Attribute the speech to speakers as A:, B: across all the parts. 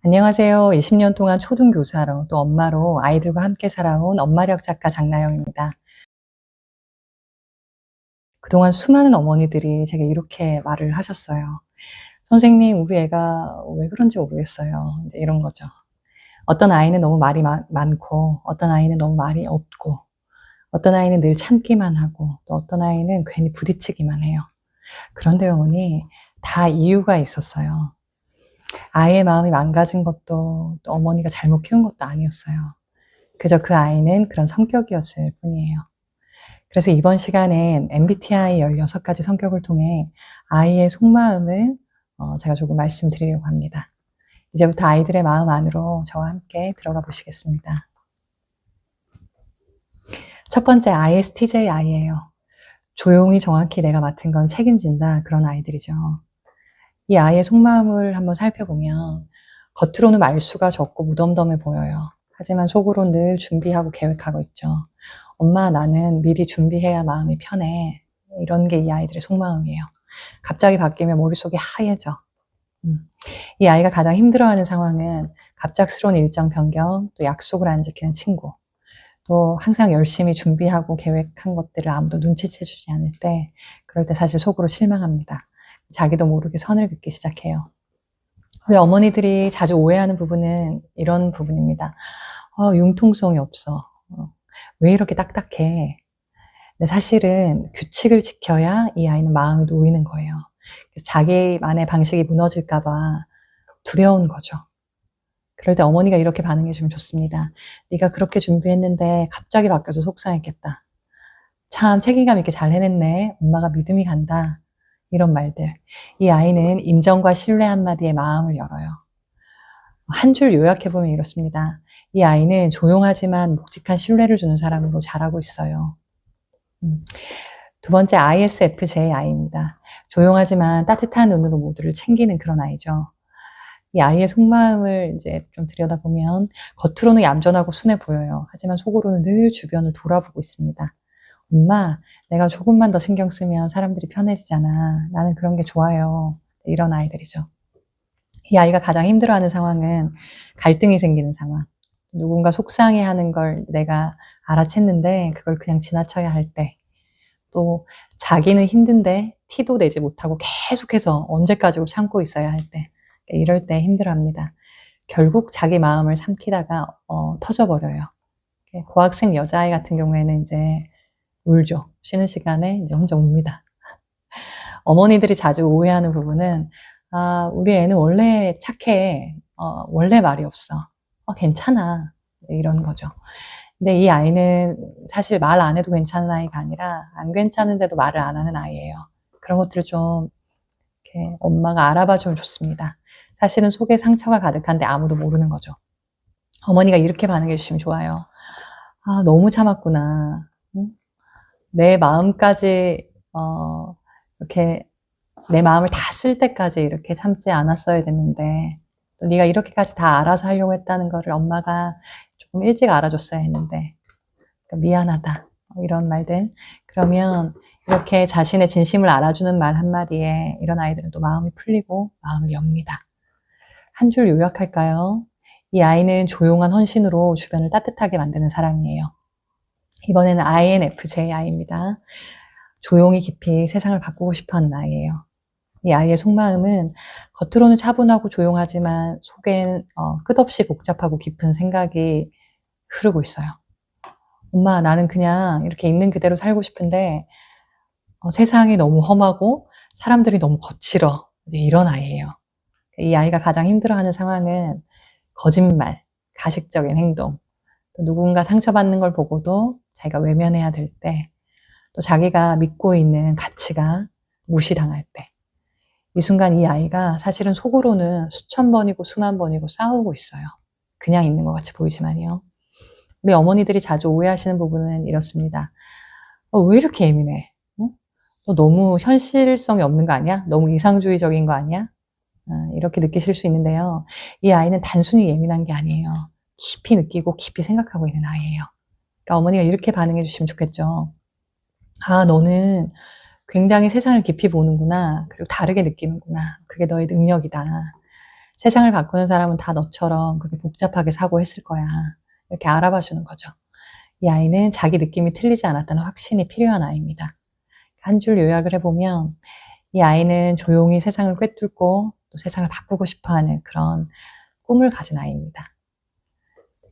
A: 안녕하세요. 20년 동안 초등교사로 또 엄마로 아이들과 함께 살아온 엄마력 작가 장나영입니다. 그동안 수많은 어머니들이 제게 이렇게 말을 하셨어요. "선생님, 우리 애가 왜 그런지 모르겠어요." 이제 이런 거죠. 어떤 아이는 너무 말이 많고, 어떤 아이는 너무 말이 없고, 어떤 아이는 늘 참기만 하고, 또 어떤 아이는 괜히 부딪히기만 해요. 그런데 어머니, 다 이유가 있었어요. 아이의 마음이 망가진 것도 또 어머니가 잘못 키운 것도 아니었어요. 그저 그 아이는 그런 성격이었을 뿐이에요. 그래서 이번 시간엔 MBTI 16가지 성격을 통해 아이의 속마음을 제가 조금 말씀드리려고 합니다. 이제부터 아이들의 마음 안으로 저와 함께 들어가 보시겠습니다. 첫 번째, ISTJI예요. 조용히 정확히 내가 맡은 건 책임진다, 그런 아이들이죠. 이 아이의 속마음을 한번 살펴보면 겉으로는 말수가 적고 무덤덤해 보여요. 하지만 속으로 늘 준비하고 계획하고 있죠. "엄마, 나는 미리 준비해야 마음이 편해." 이런 게 이 아이들의 속마음이에요. 갑자기 바뀌면 머릿속이 하얘져. 이 아이가 가장 힘들어하는 상황은 갑작스러운 일정 변경, 또 약속을 안 지키는 친구, 또 항상 열심히 준비하고 계획한 것들을 아무도 눈치채 주지 않을 때, 그럴 때 사실 속으로 실망합니다. 자기도 모르게 선을 긋기 시작해요. 우리 어머니들이 자주 오해하는 부분은 이런 부분입니다. 융통성이 없어. 왜 이렇게 딱딱해?" 근데 사실은 규칙을 지켜야 이 아이는 마음이 놓이는 거예요. 그래서 자기만의 방식이 무너질까 봐 두려운 거죠. 그럴 때 어머니가 이렇게 반응해 주면 좋습니다. "네가 그렇게 준비했는데 갑자기 바뀌어서 속상했겠다. 참 책임감 있게 잘 해냈네. 엄마가 믿음이 간다." 이런 말들. 이 아이는 인정과 신뢰 한마디에 마음을 열어요. 한 줄 요약해 보면 이렇습니다. 이 아이는 조용하지만 묵직한 신뢰를 주는 사람으로 자라고 있어요. 음. 두 번째, ISFJI입니다. 조용하지만 따뜻한 눈으로 모두를 챙기는 그런 아이죠. 이 아이의 속마음을 이제 좀 들여다보면 겉으로는 얌전하고 순해 보여요. 하지만 속으로는 늘 주변을 돌아보고 있습니다. "엄마, 내가 조금만 더 신경 쓰면 사람들이 편해지잖아. 나는 그런 게 좋아요." 이런 아이들이죠. 이 아이가 가장 힘들어하는 상황은 갈등이 생기는 상황. 누군가 속상해하는 걸 내가 알아챘는데 그걸 그냥 지나쳐야 할 때, 또 자기는 힘든데 티도 내지 못하고 계속해서 언제까지 참고 있어야 할 때, 이럴 때 힘들어합니다. 결국 자기 마음을 삼키다가 터져버려요. 고학생 여자아이 같은 경우에는 이제 울죠. 쉬는 시간에 이제 혼자 웁니다. 어머니들이 자주 오해하는 부분은 "아, 우리 애는 원래 착해. 원래 말이 없어. 괜찮아." 이런 거죠. 근데 이 아이는 사실 말 안 해도 괜찮은 아이가 아니라 안 괜찮은데도 말을 안 하는 아이예요. 그런 것들을 좀 이렇게 엄마가 알아봐 주면 좋습니다. 사실은 속에 상처가 가득한데 아무도 모르는 거죠. 어머니가 이렇게 반응해 주시면 좋아요. "아, 너무 참았구나. 응? 내 마음까지 이렇게 내 마음을 다 쓸 때까지 이렇게 참지 않았어야 됐는데, 또 네가 이렇게까지 다 알아서 하려고 했다는 거를 엄마가 조금 일찍 알아줬어야 했는데, 그러니까 미안하다." 이런 말들. 그러면 이렇게 자신의 진심을 알아주는 말 한마디에 이런 아이들은 또 마음이 풀리고 마음을 엽니다. 한 줄 요약할까요? 이 아이는 조용한 헌신으로 주변을 따뜻하게 만드는 사람이에요. 이번에는 INFJI입니다. 조용히 깊이 세상을 바꾸고 싶어하는 아이예요. 이 아이의 속마음은 겉으로는 차분하고 조용하지만 속엔 끝없이 복잡하고 깊은 생각이 흐르고 있어요. "엄마, 나는 그냥 이렇게 있는 그대로 살고 싶은데 세상이 너무 험하고 사람들이 너무 거칠어." 이제 이런 아이예요. 이 아이가 가장 힘들어하는 상황은 거짓말, 가식적인 행동, 또 누군가 상처받는 걸 보고도 자기가 외면해야 될 때, 또 자기가 믿고 있는 가치가 무시당할 때, 이 순간 이 아이가 사실은 속으로는 수천 번이고 수만 번이고 싸우고 있어요. 그냥 있는 것 같이 보이지만요. 우리 어머니들이 자주 오해하시는 부분은 이렇습니다. 왜 이렇게 예민해? 응? 너 너무 현실성이 없는 거 아니야? 너무 이상주의적인 거 아니야?" 이렇게 느끼실 수 있는데요. 이 아이는 단순히 예민한 게 아니에요. 깊이 느끼고 깊이 생각하고 있는 아이예요. 그러니까 어머니가 이렇게 반응해 주시면 좋겠죠. "아, 너는 굉장히 세상을 깊이 보는구나. 그리고 다르게 느끼는구나. 그게 너의 능력이다. 세상을 바꾸는 사람은 다 너처럼 그렇게 복잡하게 사고했을 거야. 이렇게 알아봐 주는 거죠. 이 아이는 자기 느낌이 틀리지 않았다는 확신이 필요한 아이입니다. 한 줄 요약을 해보면 이 아이는 조용히 세상을 꿰뚫고 또 세상을 바꾸고 싶어하는 그런 꿈을 가진 아이입니다.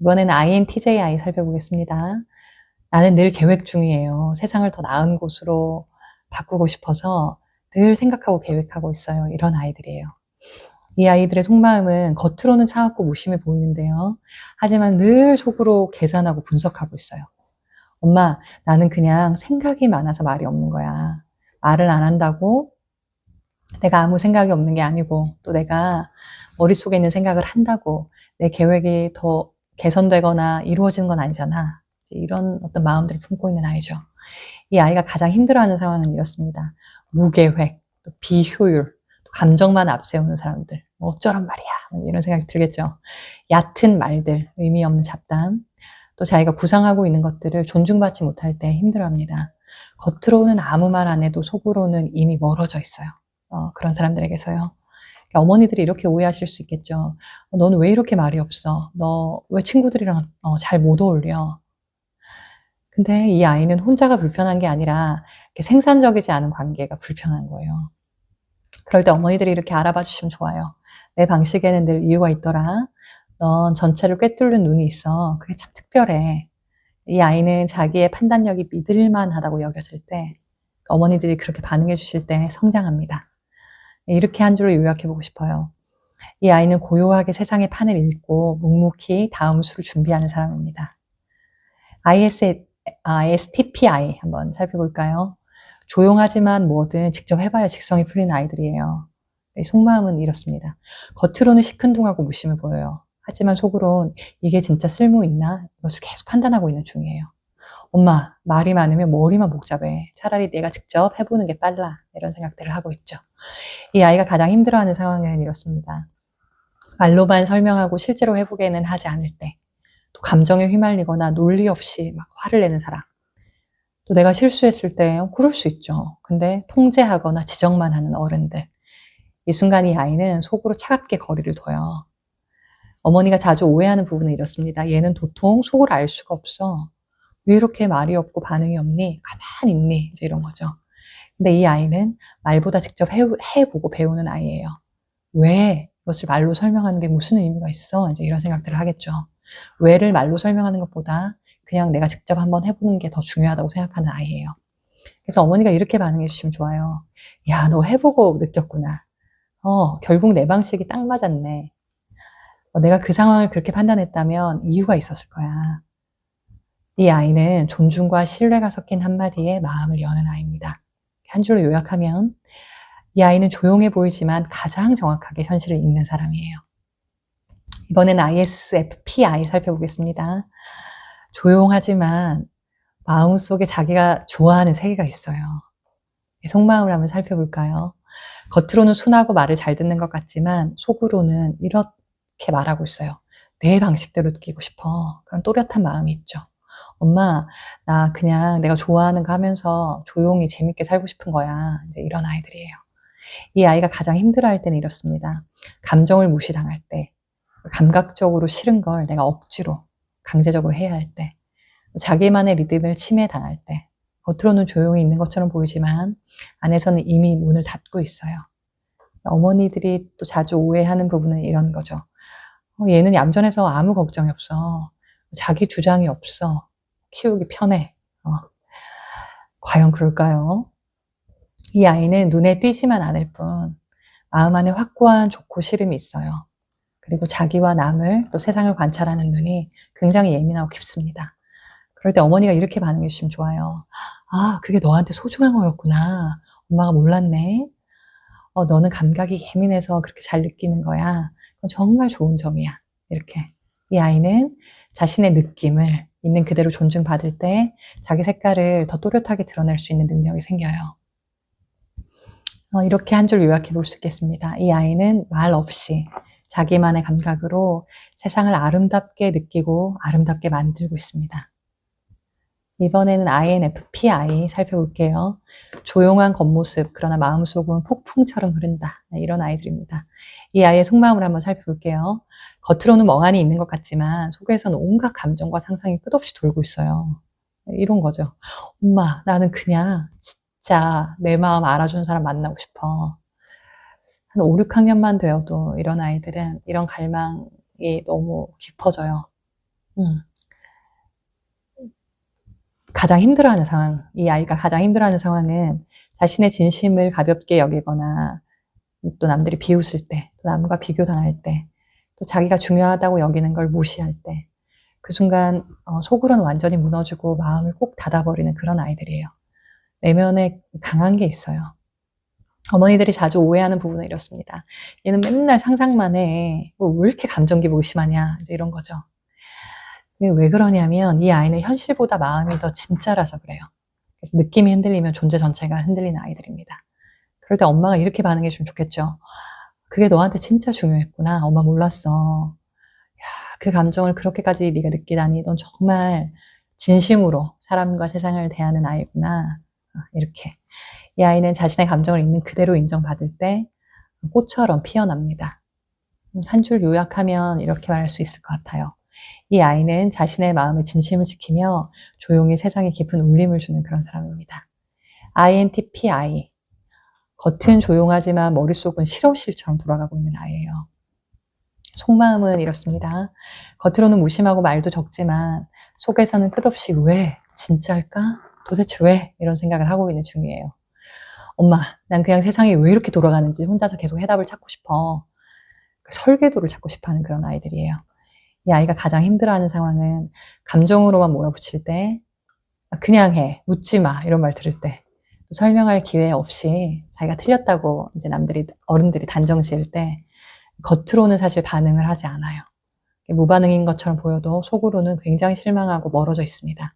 A: 이번에는 INTJ 아이 살펴보겠습니다. 나는 늘 계획 중이에요. 세상을 더 나은 곳으로 바꾸고 싶어서 늘 생각하고 계획하고 있어요. 이런 아이들이에요. 이 아이들의 속마음은 겉으로는 차갑고 무심해 보이는데요. 하지만 늘 속으로 계산하고 분석하고 있어요. 엄마, 나는 그냥 생각이 많아서 말이 없는 거야. 말을 안 한다고 내가 아무 생각이 없는 게 아니고 또 내가 머릿속에 있는 생각을 한다고 내 계획이 더 개선되거나 이루어지는 건 아니잖아. 이런 어떤 마음들을 품고 있는 아이죠. 이 아이가 가장 힘들어하는 상황은 이렇습니다. 무계획, 또 비효율, 또 감정만 앞세우는 사람들. 뭐 어쩌란 말이야. 이런 생각이 들겠죠. 얕은 말들, 의미 없는 잡담, 또 자기가 구상하고 있는 것들을 존중받지 못할 때 힘들어합니다. 겉으로는 아무 말 안 해도 속으로는 이미 멀어져 있어요. 그런 사람들에게서요. 그러니까 어머니들이 이렇게 오해하실 수 있겠죠. 너는 왜 이렇게 말이 없어? 너 왜 친구들이랑 잘 못 어울려? 근데 이 아이는 혼자가 불편한 게 아니라 생산적이지 않은 관계가 불편한 거예요. 그럴 때 어머니들이 이렇게 알아봐 주시면 좋아요. 내 방식에는 늘 이유가 있더라. 넌 전체를 꿰뚫는 눈이 있어. 그게 참 특별해. 이 아이는 자기의 판단력이 믿을만하다고 여겨질 때 어머니들이 그렇게 반응해 주실 때 성장합니다. 이렇게 한 줄로 요약해 보고 싶어요. 이 아이는 고요하게 세상의 판을 읽고 묵묵히 다음 수를 준비하는 사람입니다. ISTPI 한번 살펴볼까요? 조용하지만 뭐든 직접 해봐야 직성이 풀리는 아이들이에요. 속마음은 이렇습니다. 겉으로는 시큰둥하고 무심해 보여요. 하지만 속으론 이게 진짜 쓸모 있나? 이것을 계속 판단하고 있는 중이에요. 엄마, 말이 많으면 머리만 복잡해. 차라리 내가 직접 해보는 게 빨라. 이런 생각들을 하고 있죠. 이 아이가 가장 힘들어하는 상황은 이렇습니다. 말로만 설명하고 실제로 해보게는 하지 않을 때, 또 감정에 휘말리거나 논리 없이 막 화를 내는 사람, 또 내가 실수했을 때 그럴 수 있죠. 근데 통제하거나 지적만 하는 어른들, 이 순간 이 아이는 속으로 차갑게 거리를 둬요. 어머니가 자주 오해하는 부분은 이렇습니다. 얘는 도통 속을 알 수가 없어. 왜 이렇게 말이 없고 반응이 없니? 가만히 있니? 이제 이런 거죠. 근데 이 아이는 말보다 직접 해보고 배우는 아이예요. 왜 이것을 말로 설명하는 게 무슨 의미가 있어? 이제 이런 생각들을 하겠죠. 왜를 말로 설명하는 것보다 그냥 내가 직접 한번 해보는 게 더 중요하다고 생각하는 아이예요. 그래서 어머니가 이렇게 반응해 주시면 좋아요. 야, 너 해보고 느꼈구나. 결국 내 방식이 딱 맞았네. 내가 그 상황을 그렇게 판단했다면 이유가 있었을 거야. 이 아이는 존중과 신뢰가 섞인 한마디에 마음을 여는 아이입니다. 한 줄로 요약하면 이 아이는 조용해 보이지만 가장 정확하게 현실을 읽는 사람이에요. 이번에는 ISFPI 살펴보겠습니다. 조용하지만 마음속에 자기가 좋아하는 세계가 있어요. 속마음을 한번 살펴볼까요? 겉으로는 순하고 말을 잘 듣는 것 같지만 속으로는 이렇게 말하고 있어요. 내 방식대로 느끼고 싶어. 그런 또렷한 마음이 있죠. 엄마, 나 그냥 내가 좋아하는 거 하면서 조용히 재밌게 살고 싶은 거야. 이제 이런 아이들이에요. 이 아이가 가장 힘들어할 때는 이렇습니다. 감정을 무시당할 때, 감각적으로 싫은 걸 내가 억지로, 강제적으로 해야 할 때, 자기만의 리듬을 침해당할 때, 겉으로는 조용히 있는 것처럼 보이지만 안에서는 이미 문을 닫고 있어요. 어머니들이 또 자주 오해하는 부분은 이런 거죠. 얘는 얌전해서 아무 걱정이 없어. 자기 주장이 없어. 키우기 편해. 과연 그럴까요? 이 아이는 눈에 띄지만 않을 뿐 마음 안에 확고한 좋고 싫음이 있어요. 그리고 자기와 남을 또 세상을 관찰하는 눈이 굉장히 예민하고 깊습니다. 그럴 때 어머니가 이렇게 반응해 주시면 좋아요. 아, 그게 너한테 소중한 거였구나. 엄마가 몰랐네. 너는 감각이 예민해서 그렇게 잘 느끼는 거야. 그건 정말 좋은 점이야. 이렇게. 이 아이는 자신의 느낌을 있는 그대로 존중받을 때 자기 색깔을 더 또렷하게 드러낼 수 있는 능력이 생겨요. 이렇게 한 줄 요약해 볼 수 있겠습니다. 이 아이는 말 없이 자기만의 감각으로 세상을 아름답게 느끼고 아름답게 만들고 있습니다. 이번에는 INFPI 살펴볼게요. 조용한 겉모습, 그러나 마음속은 폭풍처럼 흐른다. 이런 아이들입니다. 이 아이의 속마음을 한번 살펴볼게요. 겉으로는 멍하니 있는 것 같지만 속에서는 온갖 감정과 상상이 끝없이 돌고 있어요. 이런 거죠. 엄마, 나는 그냥 진짜 내 마음 알아주는 사람 만나고 싶어. 한 5, 6학년만 되어도 이런 아이들은 이런 갈망이 너무 깊어져요. 가장 힘들어하는 상황, 이 아이가 가장 힘들어하는 상황은 자신의 진심을 가볍게 여기거나 또 남들이 비웃을 때, 또 남과 비교당할 때, 또 자기가 중요하다고 여기는 걸 무시할 때, 그 순간 속으로는 완전히 무너지고 마음을 꼭 닫아버리는 그런 아이들이에요. 내면에 강한 게 있어요. 어머니들이 자주 오해하는 부분은 이렇습니다. 얘는 맨날 상상만 해. 왜 이렇게 감정 기복이 심하냐. 이제 이런 거죠. 왜 그러냐면 이 아이는 현실보다 마음이 더 진짜라서 그래요. 그래서 느낌이 흔들리면 존재 전체가 흔들리는 아이들입니다. 그럴 때 엄마가 이렇게 반응해 주면 좋겠죠. 그게 너한테 진짜 중요했구나. 엄마 몰랐어. 야, 그 감정을 그렇게까지 네가 느끼다니 넌 정말 진심으로 사람과 세상을 대하는 아이구나. 이렇게. 이 아이는 자신의 감정을 있는 그대로 인정받을 때 꽃처럼 피어납니다. 한 줄 요약하면 이렇게 말할 수 있을 것 같아요. 이 아이는 자신의 마음의 진심을 지키며 조용히 세상에 깊은 울림을 주는 그런 사람입니다. INTPI. 겉은 조용하지만 머릿속은 실험실처럼 돌아가고 있는 아이예요. 속마음은 이렇습니다. 겉으로는 무심하고 말도 적지만 속에서는 끝없이 왜? 진짜일까? 도대체 왜? 이런 생각을 하고 있는 중이에요. 엄마, 난 그냥 세상이 왜 이렇게 돌아가는지 혼자서 계속 해답을 찾고 싶어. 설계도를 찾고 싶어하는 그런 아이들이에요. 이 아이가 가장 힘들어하는 상황은 감정으로만 몰아붙일 때, 그냥 해, 묻지 마, 이런 말 들을 때, 설명할 기회 없이 자기가 틀렸다고 이제 어른들이 단정 지을 때, 겉으로는 사실 반응을 하지 않아요. 무반응인 것처럼 보여도 속으로는 굉장히 실망하고 멀어져 있습니다.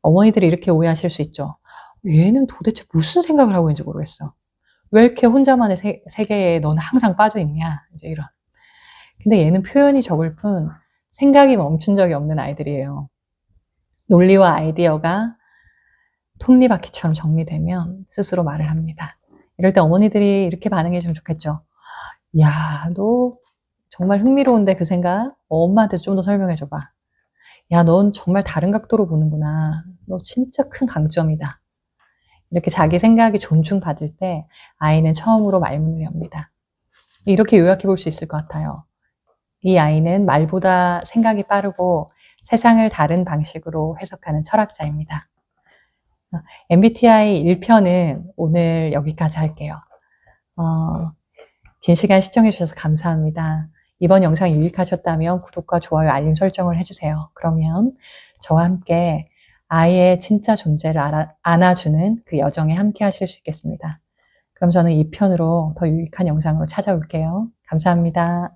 A: 어머니들이 이렇게 오해하실 수 있죠. 얘는 도대체 무슨 생각을 하고 있는지 모르겠어. 왜 이렇게 혼자만의 세계에 너는 항상 빠져 있냐? 이제 이런. 근데 얘는 표현이 적을 뿐 생각이 멈춘 적이 없는 아이들이에요. 논리와 아이디어가 톱니바퀴처럼 정리되면 스스로 말을 합니다. 이럴 때 어머니들이 이렇게 반응해 주면 좋겠죠. 야, 너 정말 흥미로운데 그 생각? 엄마한테 좀 더 설명해 줘봐. 야, 넌 정말 다른 각도로 보는구나. 너 진짜 큰 강점이다. 이렇게 자기 생각이 존중받을 때 아이는 처음으로 말문을 엽니다. 이렇게 요약해 볼 수 있을 것 같아요. 이 아이는 말보다 생각이 빠르고 세상을 다른 방식으로 해석하는 철학자입니다. MBTI 1편은 오늘 여기까지 할게요. 긴 시간 시청해 주셔서 감사합니다. 이번 영상 유익하셨다면 구독과 좋아요, 알림 설정을 해주세요. 그러면 저와 함께 아이의 진짜 존재를 안아주는 그 여정에 함께 하실 수 있겠습니다. 그럼 저는 2편으로 더 유익한 영상으로 찾아올게요. 감사합니다.